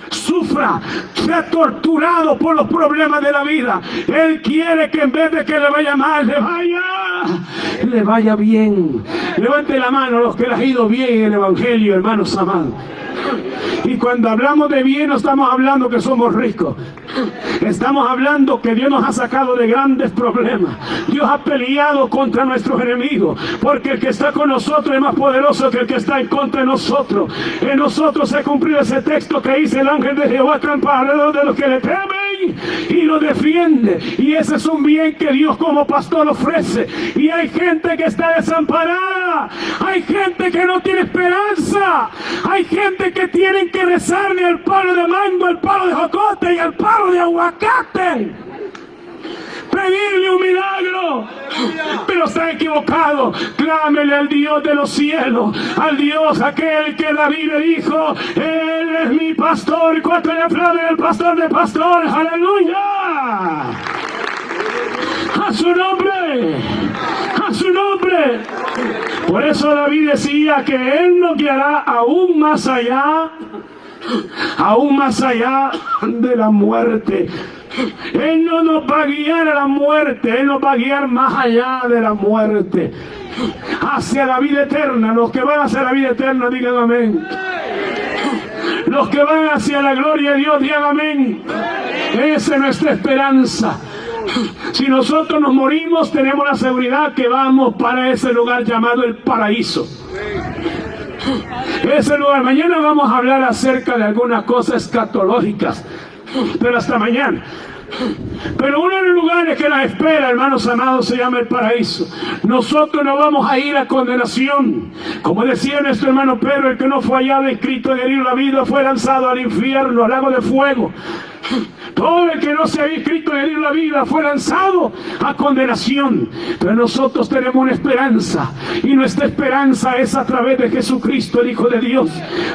sufra, sea torturado por los problemas de la vida. Él quiere que en vez de que le vaya mal, le vaya bien. Levante la mano los que les ha ido bien en el Evangelio, hermanos amados. Y cuando hablamos de bien, no estamos hablando que somos ricos. Estamos hablando que Dios nos ha sacado de grandes problemas. Dios ha peleado contra nuestros enemigos, porque el que está con nosotros es más poderoso que el que está en contra de nosotros. En nosotros se ha cumplido ese texto que dice: el ángel de Jehová acampa alrededor de los que le temen bien y lo defiende. Y ese es un bien que Dios como pastor ofrece. Y hay gente que está desamparada. Hay gente que no tiene esperanza. Hay gente que tienen que rezarle al palo de mango, al palo de jocote y al palo de aguacate. Pedirle un milagro, pero está equivocado. Clámele al Dios de los cielos, al Dios aquel que David le dijo: Él es mi pastor. ¿Cuánto le aplauden al pastor de pastores? ¡Aleluya! ¡A su nombre! ¡A su nombre! Por eso David decía que Él nos guiará aún más allá de la muerte. Él no nos va a guiar a la muerte, Él nos va a guiar más allá de la muerte, hacia la vida eterna. Los que van hacia la vida eterna, digan amén. Los que van hacia la gloria de Dios, digan amén. Esa es nuestra esperanza. Si nosotros nos morimos, tenemos la seguridad que vamos para ese lugar llamado el paraíso. Ese lugar. Mañana vamos a hablar acerca de algunas cosas escatológicas, pero hasta mañana. Pero uno de los lugares que la espera, hermanos amados, se llama el paraíso. Nosotros no vamos a ir a condenación. Como decía nuestro hermano Pedro, el que no fue hallado escrito en el libro de la vida fue lanzado al infierno, al lago de fuego. Todo el que no se había escrito en el libro de la vida fue lanzado a condenación. Pero nosotros tenemos una esperanza, y nuestra esperanza es a través de Jesucristo, el Hijo de Dios,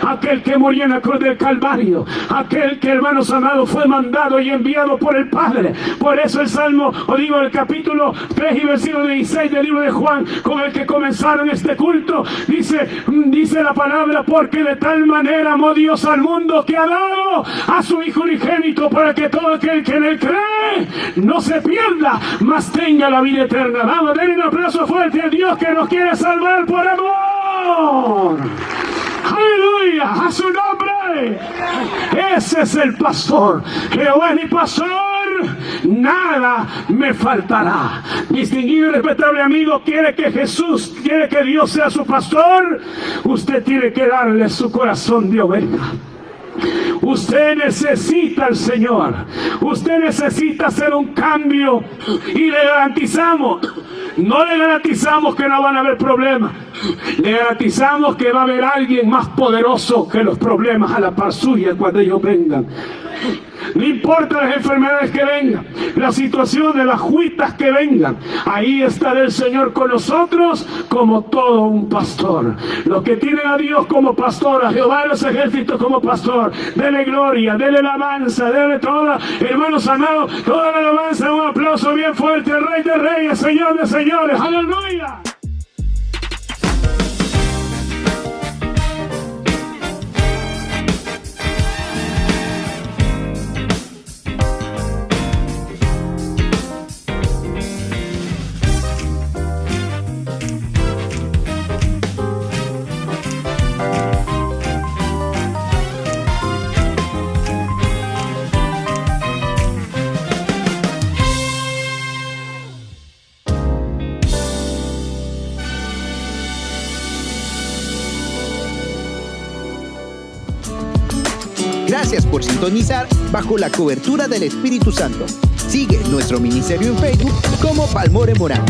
aquel que murió en la cruz del Calvario, aquel que, hermanos amados, fue mandado y enviado por el Padre. Por eso el Salmo, el capítulo 3 y versículo 16 del libro de Juan, con el que comenzaron este culto, dice la palabra: porque de tal manera amó Dios al mundo que ha dado a su Hijo unigénito, para que todo aquel que en él cree no se pierda, mas tenga la vida eterna. Vamos, denle un aplauso fuerte a Dios que nos quiere salvar por amor. ¡Aleluya! ¡A su nombre! Ese es el pastor. Jehová es mi pastor, nada me faltará. Distinguido y respetable amigo, quiere que Dios sea su pastor, usted tiene que darle su corazón de oveja. Usted necesita al Señor. Usted necesita hacer un cambio. Y le garantizamos, no le garantizamos que no van a haber problemas. Le garantizamos que va a haber alguien más poderoso que los problemas a la par suya cuando ellos vengan. No importa las enfermedades que vengan, las situaciones, las juitas que vengan, ahí estará el Señor con nosotros como todo un pastor. Los que tienen a Dios como pastor, a Jehová de los ejércitos como pastor, dele gloria, dele alabanza, dele toda, hermanos amados, toda la alabanza. Un aplauso bien fuerte al Rey de Reyes, Señor de Señores. ¡Aleluya! Gracias por sintonizar Bajo la Cobertura del Espíritu Santo. Sigue nuestro ministerio en Facebook como Palmore Morán.